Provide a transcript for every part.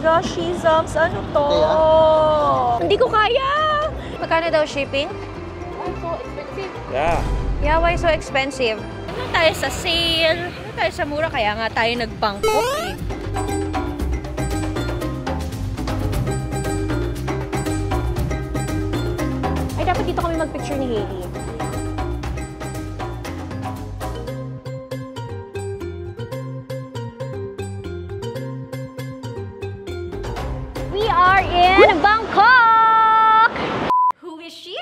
gosh, Shizams, ano to? Hindi ko kaya! Magkano daw shipping? Why so expensive? Yeah, why so expensive? Ano tayo sa sale? Ano tayo sa mura? Kaya nga tayo nag-Bangkok eh. Ay, dapat dito kami mag-picture ni Hailey. We are in Bangkok! Who is she?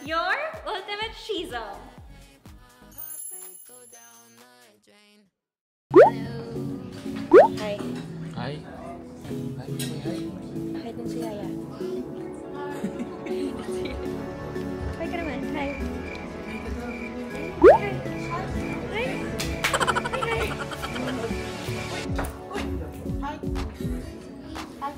Your ultimate Shizam. Hi. Hi. Hi, hi. Hi din si Yaya. Hi ka naman. Hi. Hi. Hi. Hi.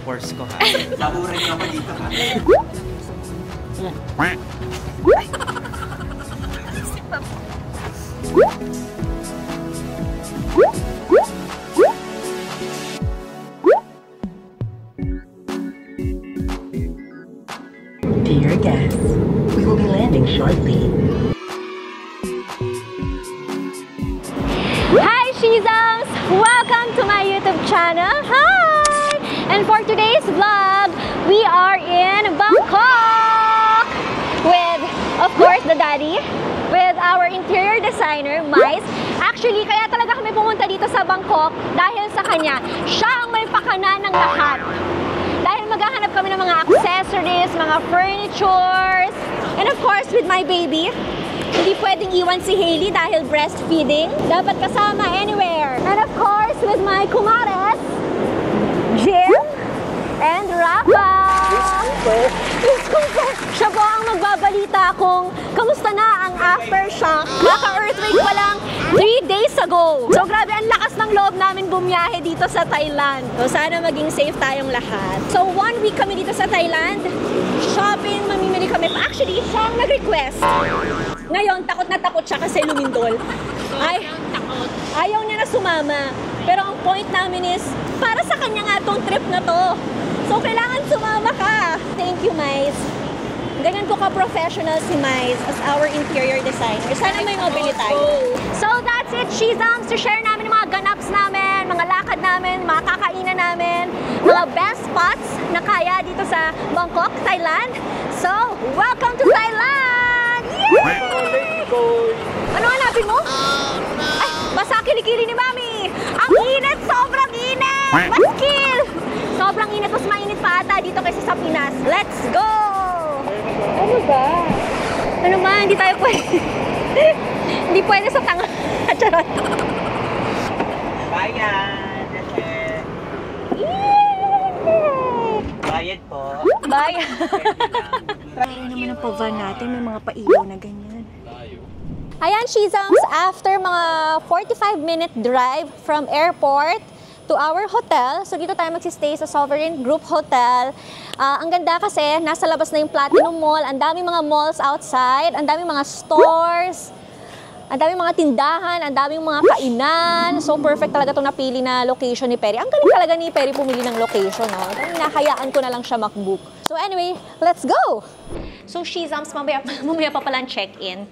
Course ko ha. Naburay ka pa dito ha. Dear guests, we will be landing shortly. Hi, Shizams! Welcome to my YouTube channel. Hi! And for today's vlog, we are in Bangkok with, of course, the daddy, with our interior designer, Mais. Actually, kaya talaga kami pumunta dito sa Bangkok dahil sa kanya. Siya ang may pakana ng lahat. Dahil maghahanap kami ng mga accessories, mga furnitures, and of course, with my baby. Hindi pwedeng iwan si Hailey dahil breastfeeding. Dapat kasama anywhere. And of course, with my kumares, Jim and Rafa. Siya po ang magbabalita kung kamusta na ang aftershock. Naka-earthquake pa lang 3 days ago. So grabe, ang lakas ng loob namin bumiyahe dito sa Thailand. So sana maging safe tayong lahat. So 1 week kami dito sa Thailand. Shopping, mamimili kami. Actually, siya ang nag-request. Ngayon, takot na takot siya kasi lumindol. Ayaw niya na sumama. Pero ang point namin is, para sa kanya nga tong trip na to. So, kailangan sumama ka. Thank you, Mais. Ganyan ko ka-professional si Mais as our interior designer. Sana may mabili tayo. So, that's it, Shizams. To share namin yung mga ganaps namin, mga lakad namin, mga kakainan namin, mga best spots na kaya dito sa Bangkok, Thailand. So, welcome to Thailand! Yay! Ano hanapin mo? Ay, basa kilikili ni Mami. Ang init! Sobrang init! Maskil! Sobrang init. Mas mainit pa ata dito kaysa sa Pinas. Let's go! Ano ba? Ano ba? Hindi tayo pwede. Hindi pwede sa tanga. Charot. Bayan! Bayad po. Bayad. Pero naman ang pa-van natin. May mga pailaw na ganyan. Ayan, Shizams. After mga 45-minute drive from airport to our hotel. So, dito tayo magsistay sa Sovereign Group Hotel. Ang ganda kasi, nasa labas na yung Platinum Mall. Ang daming mga malls outside. Ang daming mga stores. Ang daming mga tindahan. Ang daming mga kainan. So, perfect talaga itong napili na location ni Perry. Ang galing talaga ni Perry pumili ng location. No? Nahayaan ko na lang siya makbook. So, anyway, let's go! So, Shizams, mamaya pa pala ang check-in.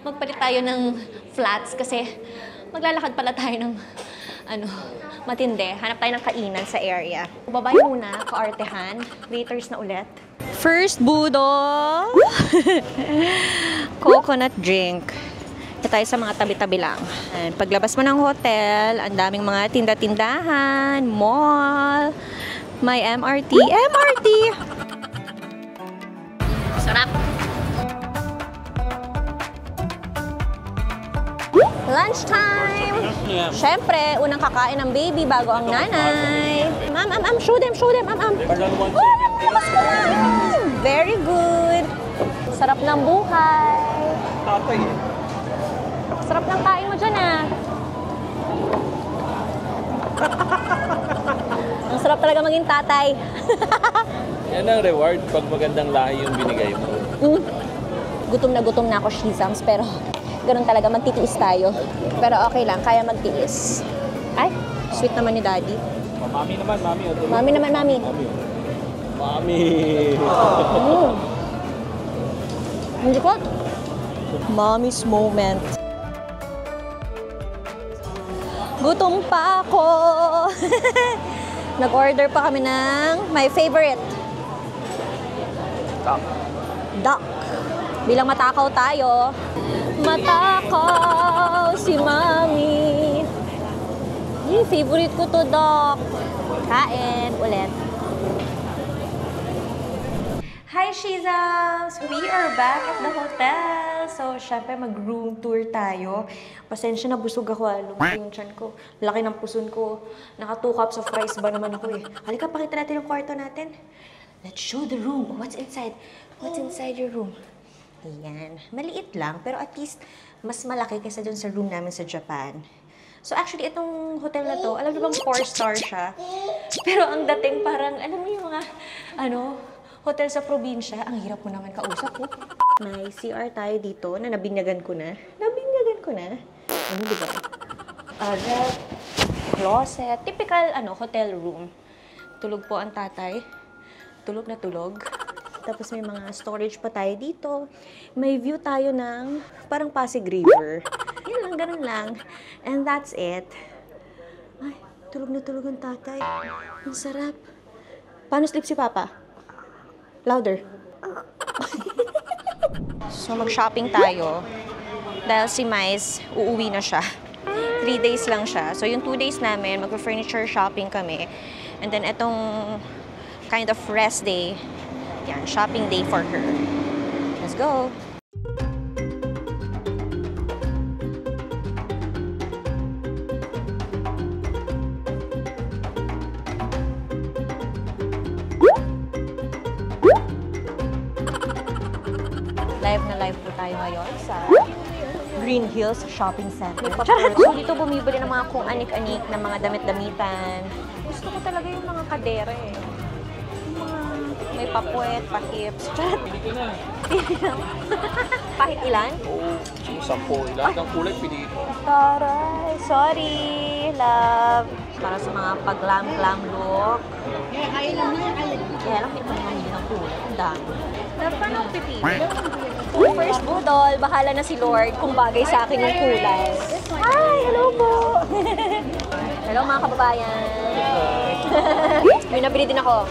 Magpalit tayo ng flats kasi maglalakad pala tayo ng matindi. Hanap tayo ng kainan sa area. Babay muna, kaartehan. Waiters na ulit. First budol! Coconut drink. Tayo sa mga tabi-tabi lang. And paglabas mo ng hotel, ang daming mga tinda-tindahan, mall, may MRT. MRT! Sarap! Lunchtime! Siyempre, unang kakain ng baby bago ang nanay. Ma'am, show them, ma'am. Very good! Sarap ng buhay! Tatay. Sarap ng kain mo dyan, ah. Ang sarap talaga maging tatay. Yan ang reward pag magandang lahi yung binigay mo. Gutom na ako, Shizams, pero ganun talaga, magtitiis tayo. Pero okay lang, kaya magtiis. Ay, sweet naman ni Daddy. Mami naman, mami. Mami naman, mami. Mami. Hindi ko. Mommy's moment. Gutom pa ako. Nag-order pa kami ng my favorite. Duck. Bilang matakaw tayo. Matakaw si Mami. Favorite ko to, duck. Kain ulit. Hi, Shizams! We are back at the hotel. So, syempre, mag-room tour tayo. Pasensya na, busog ako. Lumaki yung tiyan ko. Laki ng puson ko. Naka 2 cups of rice ba naman ako eh. Halika, pakita natin yung kwarto natin. Let's show the room. What's inside? What's inside your room? Ayan. Maliit lang, pero at least mas malaki kaysa dun sa room namin sa Japan. So, actually, itong hotel na to, alam niyo bang 4-star siya? Pero ang dating parang, alam mo yung mga, hotel sa probinsya, ang hirap mo naman kausap mo. May CR tayo dito na nabinyagan ko na. Ano, diba? Ref, closet, typical, hotel room. Tulog po ang tatay. Tulog na tulog. Tapos may mga storage pa tayo dito. May view tayo ng parang Pasig River. Yan lang, ganun lang. And that's it. Ay, tulog na tulog ang tatay. Ang sarap. Paano sleep si Papa? Louder. So, mag-shopping tayo. Dahil si Mais, uuwi na siya. 3 days lang siya. So, yung 2 days namin, mag-furniture shopping kami. And then, itong kind of rest day, yan, shopping day for her. Let's go! Live na live po tayo ngayon sa Green Hills Shopping Center. Charot! So, dito bumibili ng mga kung anik-anik na mga damit-damitan. Gusto ko talaga yung mga kadere eh. Yung mga may papuet, pahips. Charot! Pili ko na. Pili lang. Kahit ilan? Oo, 10. Lahat ng kulay, pili ko. Taray! Sorry, love. Para sa mga pag-glam look. Kaya lang, hindi pa naman yun ang kulay. Ang dami. Love, paano ako pipili? First budol, bahala na si Lord kung bagay sa akin yung kulay. Hi! Hello po! Hello mga kababayan! May nabili din ako.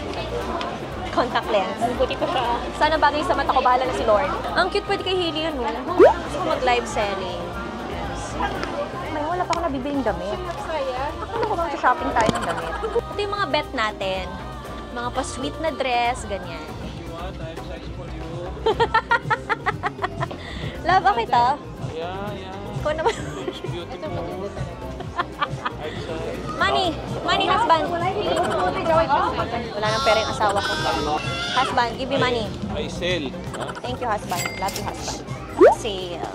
Contact lens. Buti ko siya. Sana bagay sa mata ko, bahala na si Lord. Ang cute pwede kay Hailey, ano? Gusto ko mag-live selling. May wala pa ako nabibiling damit. Ano ko bang shopping tayo ng damit? Ito yung mga bet natin. Mga pa-sweet na dress, ganyan. Love, okay to? Yeah. Ikaw naman. Beautiful. Money, husband. Wala nang pera yung asawa ko. Husband, give me money. I sell. Thank you, husband. Love you, husband. Sale.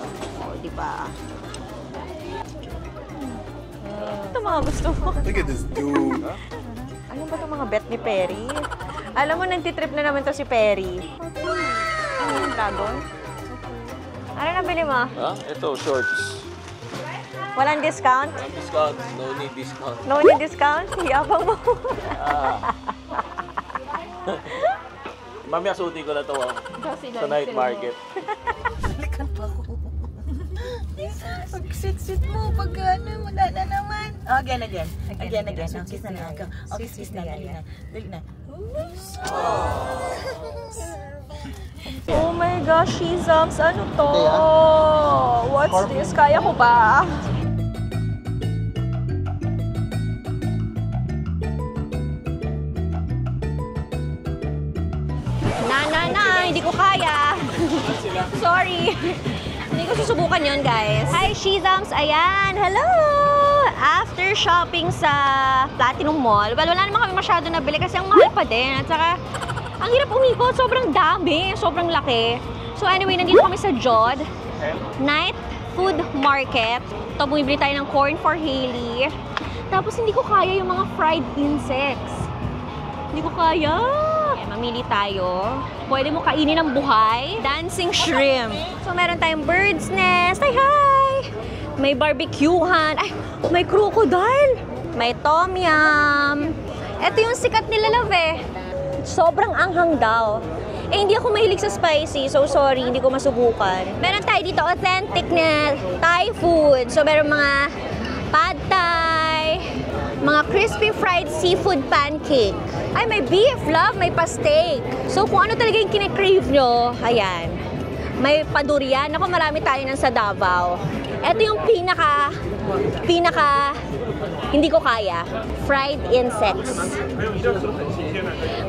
O, diba? Ito mga gusto mo. Look at this dude. Ano ba itong mga bet ni Perry? Alam mo, nagtitrip na naman to si Perry. Ano yung dragon? Ano nabili mo? Ito, shorts. Walang discount? Discount. No need discount. No need discount? Hiyabang mo. Mami, asuti ko na ito sa night market. Pag-sit-sit mo, pag ano, wala na naman. Oh, again. Oh, kiss na lang. Oh, kiss na. Dali na. Oh my gosh, Shizams, ano to? What's this? Kaya ko ba? Hindi ko kaya. Sorry. Hindi ko susubukan yon, guys. Hi, Shizams. Ayan. Hello! After shopping sa Platinum Mall, well, wala naman kami masyado nabili kasi ang mahal pa din. At saka, ang hirap umikot. Sobrang dami. Sobrang laki. So anyway, nandito kami sa Jod Night Food Market. Ito, bumibili tayo ng corn for Hailey. Tapos hindi ko kaya yung mga fried insects. Hindi ko kaya. Mamili tayo. Pwede mo kainin ng buhay. Dancing shrimp. So, meron tayong bird's nest. Ay, hi! May barbecuehan. Ay, may crocodile. May tom yum. Ito yung sikat nila, love eh. Sobrang anghang daw. Eh, hindi ako mahilig sa spicy. So, sorry, hindi ko masubukan. Meron tayo dito authentic na Thai food. So, meron mga pad thai, mga crispy fried seafood pancake. Ay, may beef, love, may pa-steak. So, kung ano talaga yung kine-crave nyo, ayan. May padurian. Ako, marami tayo nang sa Davao. Ito yung pinaka, hindi ko kaya. Fried insects.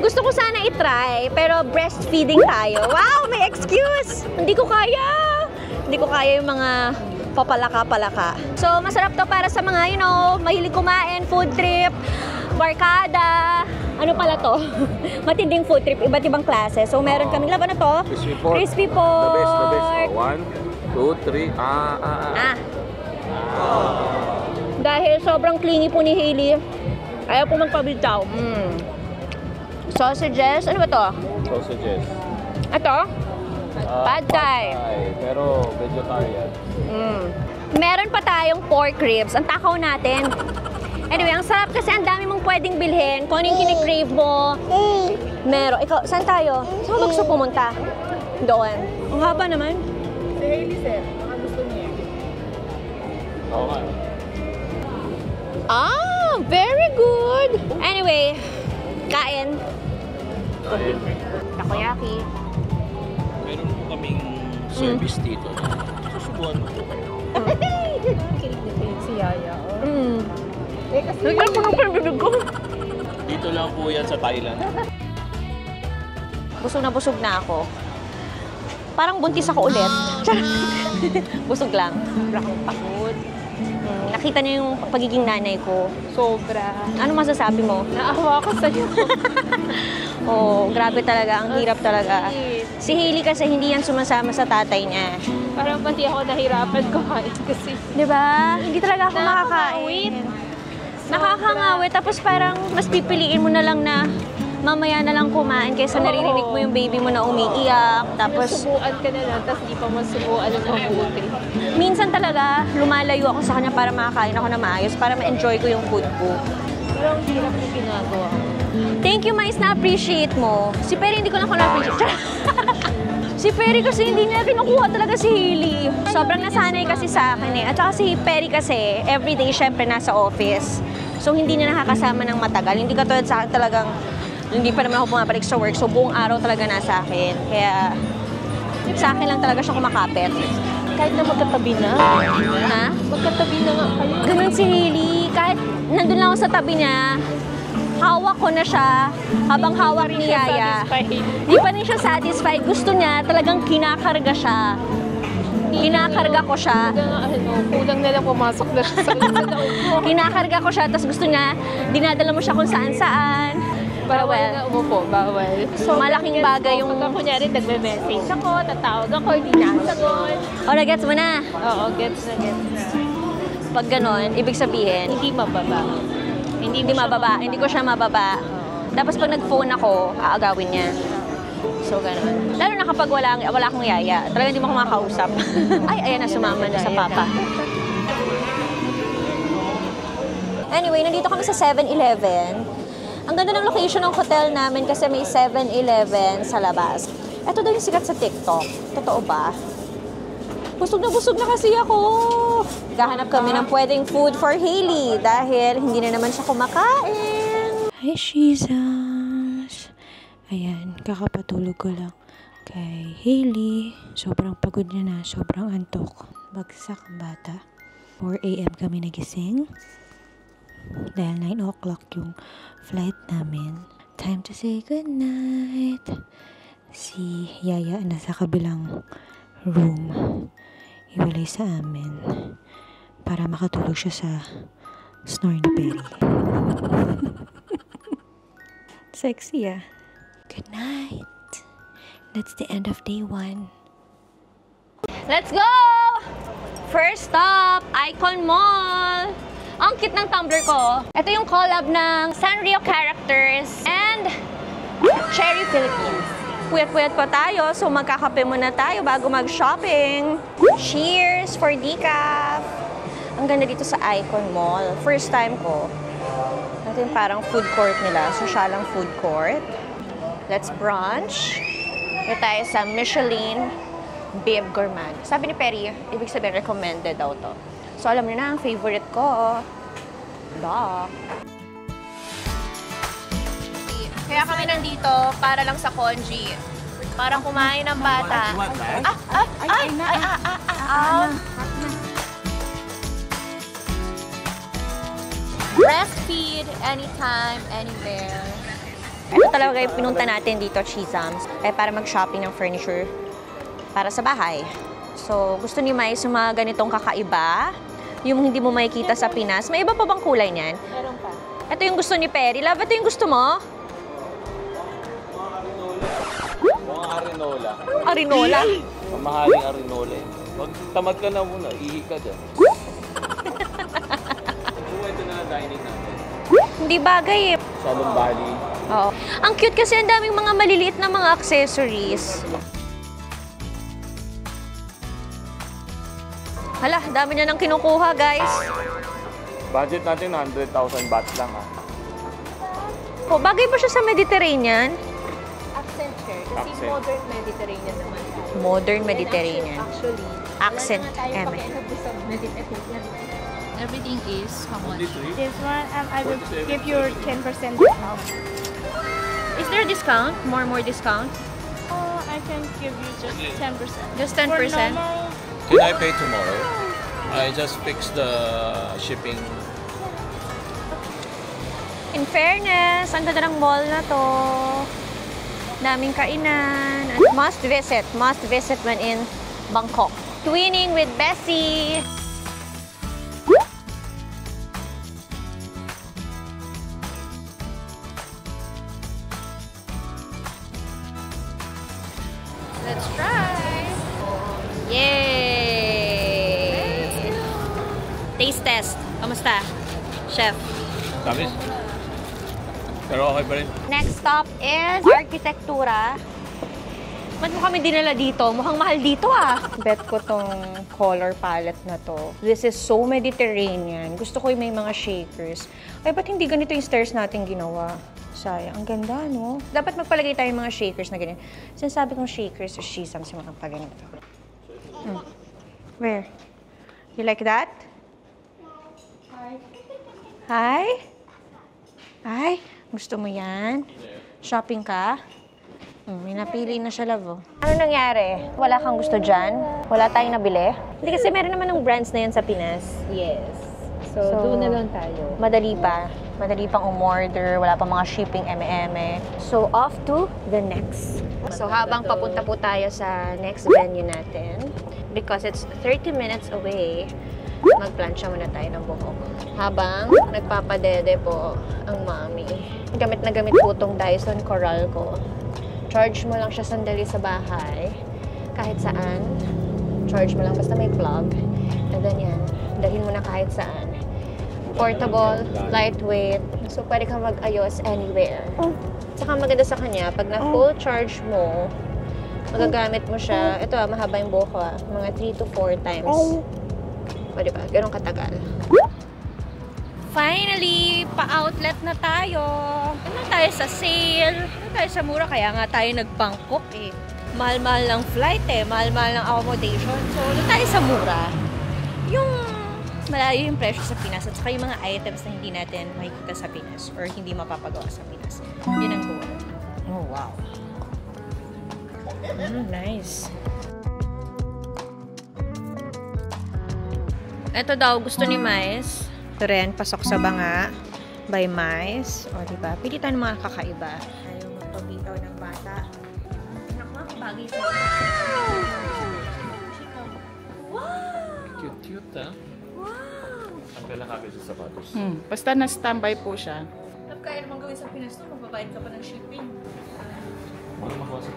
Gusto ko sana itry, pero breastfeeding tayo. Wow, may excuse! Hindi ko kaya. Hindi ko kaya yung mga papalaka-palaka. So, masarap to para sa mga, you know, mahilig kumain, food trip, barkada. Ano pala to? Matinding food trip, iba't ibang klase. So, meron kaming laban na to. Crispy pork. Crispy pork. The best. Oh, 1, 2, 3. Dahil sobrang clingy po ni Hailey, ayaw po magpabitaw. Sausages. Ano ba to? Sausages. Ito? Pad thai. Pero vegetarian. Meron pa tayong pork ribs. Ang takaw natin. Anyway, ang sarap kasi ang dami mong pwedeng bilhin. Kung ano yung kinikrave mo. Meron. Ikaw, saan tayo? Saan ba gusto pumunta? Doon. Ang haba naman. Si Hailey, sir. Baka gusto niya. Oo nga. Ah, very good. Anyway, kain. Takoyaki. Meron po kaming service dito. Susubuhan mo po kayo. Kilig na si Yaya. Eh, kasi Nagkal po ng bibig ko. Dito lang po yan sa Thailand. Busog na ako. Parang buntis ako ulit. Busog lang. sobra kang pagod. Nakita niyo yung pagiging nanay ko. Sobra. Ano masasabi mo? Naawa ko sa'yo. Oh, grabe talaga. Ang hirap talaga. Si Hailey kasi hindi yan sumasama sa tatay niya. Parang pati ako nahirapan kumain kasi. Di ba? Hindi talaga ako makakain. Nakakangawit. Tapos parang mas pipiliin mo na lang na mamaya na lang kumain kaysa naririnig mo yung baby mo na umiiyak. Tapos Subuan ka na lang, tapos di pa masubuan ng mabuti. minsan talaga lumalayo ako sa kanya para makakain ako na maayos, para ma-enjoy ko yung food ko. Pero ang hirap yung ginagawa ko. Thank you, Mais, na-appreciate mo. Si Perry hindi ko na na-appreciate. Si Perry kasi hindi niya kinukuha talaga si Hailey. Sobrang nasanay kasi sa akin eh. At saka si Perry kasi, everyday syempre nasa office. So hindi niya nakakasama ng matagal. Hindi katulad sa akin talagang, hindi pa naman ako pumapalik sa work. So buong araw talaga nasa akin. Kaya sa akin lang talaga siya kumakapit. Kahit na magkatabi na. Ha? Magkatabi na nga kayo. Ganun si Hailey. Kahit nandun lang ako sa tabi niya, hawak ko na siya habang hawak ni Yaya. Di pa rin siya satisfied. Gusto niya, talagang kinakarga siya. Kinakarga ko siya. Kulang na lang pumasok na siya sa loob. Kinakarga ko siya, tapos gusto niya, dinadala mo siya kung saan-saan. Bawal na umupo, bawal. So, malaking bagay yung... Pagka kunyari, nagme-message ako, tatawag ako, hindi nasagot. O, nagets mo na. Oo, gets na. Pag ganon, ibig sabihin, Hindi mababa. hindi mababa, hindi ko siya mababa. Tapos pag nag-phone ako, aagawin niya. So, gano'n. Lalo na kapag wala akong Yaya, talagang hindi mo ako makakausap. Ay, ayan na, sumama na sa papa. Anyway, nandito kami sa 7-Eleven. Ang ganda ng location ng hotel namin kasi may 7-Eleven sa labas. Ito daw yung sikat sa TikTok. Totoo ba? Busog na kasi ako. Gahanap kami ng pwedeng food for Hailey dahil hindi na naman siya kumakain. Hi, Jesus. Ayan, kakapatulog ko lang kay Hailey. Sobrang pagod niya na, sobrang antok. Bagsak ang bata. 4 a.m. kami nagising. Dahil 9 o'clock yung flight namin. Time to say goodnight. Si Yaya nasa kabilang room. Iwalay sa amin. Para makatulog siya sa snore ni Perry. Sexy ah. Good night. That's the end of day 1. Let's go! First stop, Icon Mall. Ang cute ng tumbler ko. Ito yung collab ng Sanrio Characters and Cherry Philippines. Puyat-puyat pa tayo, so magkakape muna tayo bago mag-shopping. Cheers for decaf! Ang ganda dito sa Icon Mall. First time ko. Ito yung parang food court nila. Sosyalang food court. Let's brunch. Ito tayo sa Michelin Bib Gourmand. Sabi ni Perry, ibig sabihin recommended daw to. So alam niyo na, ang favorite ko. Duh. Kaya kami nandito para lang sa Konji. Parang kumain ng bata. Breastfeed anytime, anywhere. Ito talaga yung pinunta natin dito, Chisams, para mag-shopping ng furniture para sa bahay. So, gusto ni Mais yung mga ganitong kakaiba, yung hindi mo makikita sa Pinas. May iba pa bang kulay niyan? Meron pa. Ito yung gusto ni Perry. Love, ito yung gusto mo? Mga arinola. Arinola? Mamahaling arinola eh. Pag tamad ka na muna, ihi ka dyan. Ito na dining natin. Hindi bagay eh. Salon Valley. Oo. Ang cute kasi ang daming mga maliliit na mga accessories. Hala, dami niya nang kinukuha, guys. Budget natin 100,000 baht lang ha. Oh, bagay ba siya sa Mediterranean? Accent chair. Kasi Accent. modern Mediterranean naman. Modern Mediterranean. Actually, Accent, wala na tayo eme. pakialam sa Mediterranean. Everything is how much? This one, I will give you 10% discount. Is there a discount? More discount? I can give you just 10%. Just 10%? For normal, Can I pay tomorrow? I just fixed the shipping. In fairness, ang ganda ng mall na to. Daming kainan. Must visit when in Bangkok. Twinning with Bessie. Let's try. Yay! Taste test. Kamusta, chef? Tamis? Pero okay pa rin. Next stop is Arkitektura. Ba't mo kami dinala dito? Mukhang mahal dito ah. Bet ko tong color palette na to. This is so Mediterranean. Gusto ko yung may mga shakers. Ay, ba't hindi ganito yung stairs natin ginawa? Sayang. Ang ganda, no? Dapat magpalagay tayo yung mga shakers na ganyan. Sinasabi kong shakers or shisams yung mga paganito. Where? You like that? Hi? Hi? Gusto mo yan? Shopping ka? May napili na siya, love. Ano nangyari? Wala kang gusto dyan? Wala tayong nabili? Hindi kasi meron naman ng brands na yan sa Pinas. yes. So, doon na lang tayo. Madali pa. Madali pang umorder. Wala pa mga shipping eme-eme. So, off to the next. So, habang papunta po tayo sa next venue natin, because it's 30 minutes away, magplansya muna tayo ng buhok. Habang nagpapadede po ang mami. Gamit na gamit po itong Dyson Coral ko. Charge mo lang siya sandali sa bahay. Kahit saan. Charge mo lang basta may plug. And then yan, dalhin mo na kahit saan. Portable, lightweight. So, pwede kang mag-ayos anywhere. Saka maganda sa kanya, pag na-full charge mo, magagamit mo siya. Ito mahaba yung buhok ko mga 3 to 4 times. Pwede ba? Ganun katagal. Finally, pa-outlet na tayo. Ano tayo sa sale? Ano tayo sa mura? Kaya nga tayo nag-Bangkok eh. Mahal-mahal ng flight eh. Mahal-mahal ng accommodation. So, ano tayo sa mura? Yung malayo yung presyo sa Pinas at saka yung mga items na hindi natin makikita sa Pinas or hindi mapapagawa sa Pinas. Yun ang goal. Oh, wow. Nice. Ito daw, gusto ni Mais. Ito rin, pasok sa banga. By Mais. O, diba? Pili tayo ng mga kakaiba. Ayaw magpabitaw ng bata. Anak mo, bagay sa Cute-cute, ha? Wow! Ang kailang kagad sa sapatos. Basta na-standby po siya. Kaya naman gawin sa Pinas to, magbabayad ka pa ng shipping. Ano makuha sa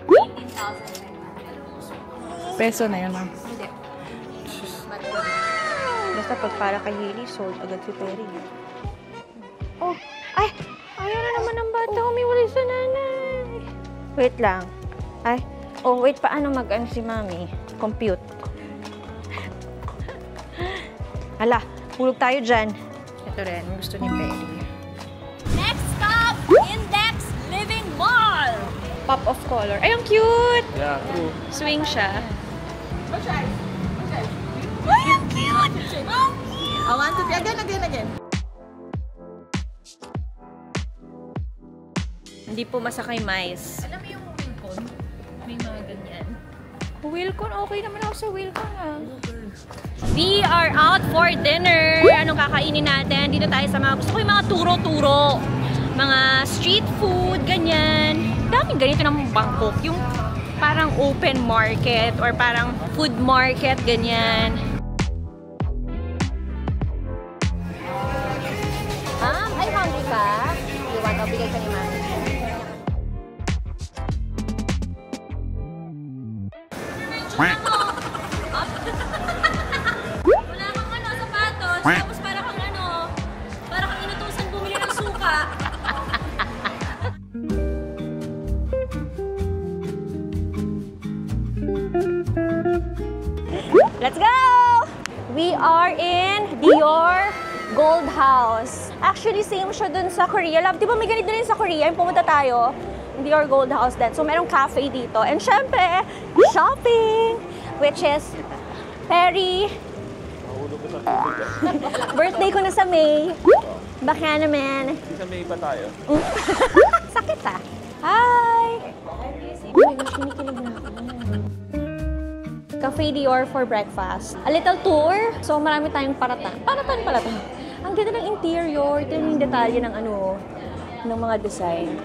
18,000. Peso na yun, ma'am. Hindi. Basta pag para kay Hailey, sold agad si Perry. Oh! Ay! Ayaw na naman ng bata. Umiwalay sa nanay. Wait lang. Ay! Oh, wait. Paano mag-ano si Mami? Compute. Hala! Hulog tayo dyan. Ito rin. Gusto ni Perry. Next stop! Index Living Mall! Pop of color. Ay, ang cute! Yeah, true. Swing siya. Ay, ang cute! I want to again. Hindi po masakay mais. Alam mo yung Wilcon? May mga ganyan. Wilcon, okay naman ako sa Wilcon ah. We are out for dinner. Anong kakainin natin? Dito tayo sa mga, gusto ko yung mga turo-turo. Mga street food, ganyan. Daming ganito ng Bangkok. Yung parang open market or parang food market, ganyan. Ay, hungry ka? You want, bigay ka ni Mami. Wala kang sapatos. Tapos para kang inutusan bumili ng suka. Let's go! We are in Dior Gold House. Actually, same siya dun sa Korea. Love, di ba may ganito din sa Korea? Yung pumunta tayo, Dior Gold House din. So, merong cafe dito. And syempre, shopping! Which is, Perry. Birthday ko na sa May. Baka naman. Hindi sa May pa tayo. Sakit ah. Hi! Oh my gosh, kinikilig na ako. Cafe Dior for breakfast. A little tour. So, marami tayong paratan. Paratan pala ito. Ang ganda ng interior. Ito yung detalye ng ng mga design.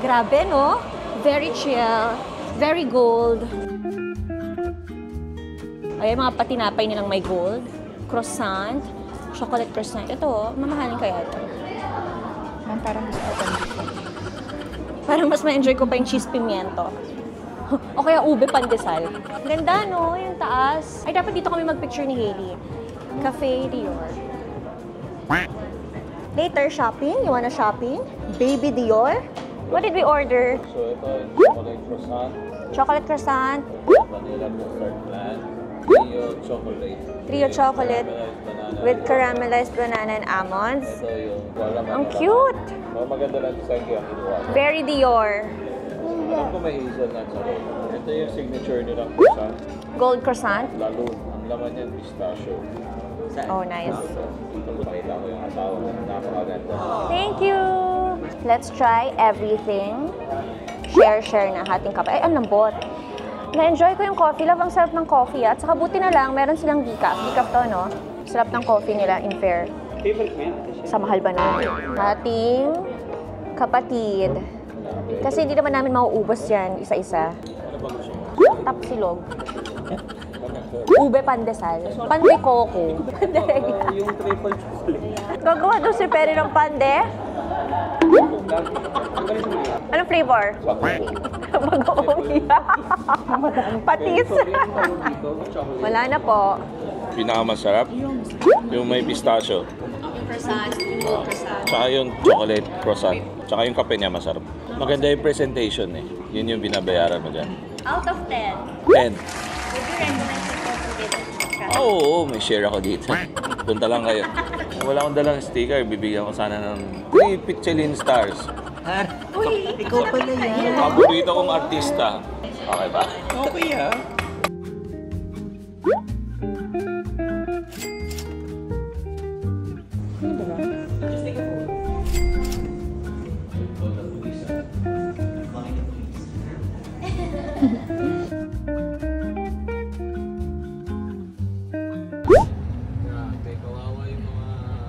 Grabe, no? Very chill. Very gold. Ayan, mga patinapay nilang may gold. Croissant. Chocolate croissant. Ito, mamahalin kaya ito. Parang gusto ko pa. Parang mas ma-enjoy ko pa yung cheese pimiento. O kaya ube pandesal. Ganda, no? Yung taas. Ay, dapat dito kami magpicture ni Hailey. Cafe Dior. Later, shopping? You wanna shopping? Baby Dior? What did we order? So ito, chocolate croissant, Chocolate croissant, vanilla custard flan, Trio chocolate. Trio chocolate Caramelized banana. with caramelized banana and almonds. Ito yung walang Ang cute! Mga maganda lang design kaya kinuha ko. Very Dior. Alam ko may hazelnut sa loob. Ito yung signature nilang croissant. Gold croissant. Lalo, ang laman niyan pistachio. Oh, nice. Ito pakita ko yung asawa ko. Napakaganda. Thank you! Let's try everything. Share na ating kape. Ay, ang lambot. Na-enjoy ko yung coffee. Love, ang sarap ng coffee. At saka buti na lang, meron silang decaf. Decaf to, no? Sarap ng coffee nila in fair. Sa mahal ba naman? Ating kapatid. Kasi hindi naman namin mauubos yan isa-isa. Tapsilog. Ube pandesal. Pande coco. Yung triple chocolate. Gagawa daw si Perry ng pande. Anong flavor? Mag-oogi. Patis. Wala na po. Pinakamasarap, yung may pistachio. Yung croissant, yung gold croissant. Tsaka yung chocolate croissant. Tsaka yung kape niya masarap. Maganda yung presentation eh. Yun yung binabayaran mo dyan. Out of 10, 10. would you recommend people to visit? Oo, may share ako dito. Punta lang kayo. Wala akong dalang sticker, bibigyan ko sana ng 3 Michelin stars. Ikaw pala yan. Paborito kong artista. Okay ba? Okay ah.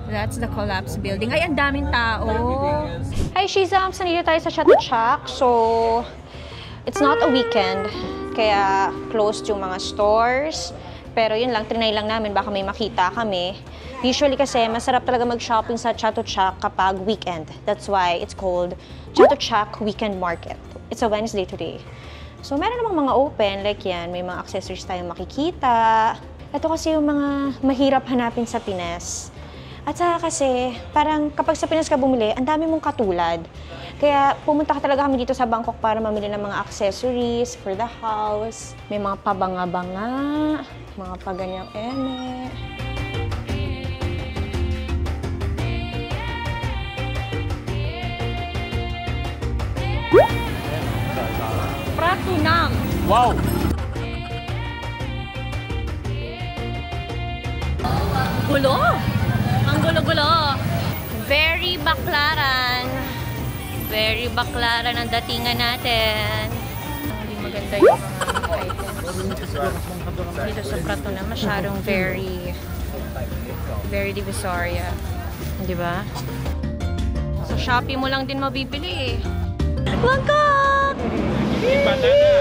That's the collapse building. Ay, ang daming tao. Hi, Shizam! Nandito tayo sa Chateau Chac. So, it's not a weekend. Kaya closed yung mga stores. Pero yun lang, trinay lang namin. Baka may makita kami. Usually kasi, masarap talaga mag-shopping sa Chateau Chac kapag weekend. That's why it's called Chateau Chac Weekend Market. It's a Wednesday today. So, meron namang mga open. Like yan, may mga accessories tayong makikita. Ito kasi yung mga mahirap hanapin sa Pinas. At saka kasi, parang kapag sa Pinas ka bumili, ang dami mong katulad. Kaya pumunta ka talaga kami dito sa Bangkok para mamili ng mga accessories for the house. May mga pabanga-banga, mga paganyang eme. Pratunam. Wow! Gulo! Ang gulo-gulo. Very baklaran. Very baklaran ang datingan natin. Hindi maganda yung mga items. Dito sa Pratunam, masyadong very divisoria. Di ba? Sa Shopee mo lang din mabibili eh. Bangkok! Banana!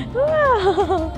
Wow!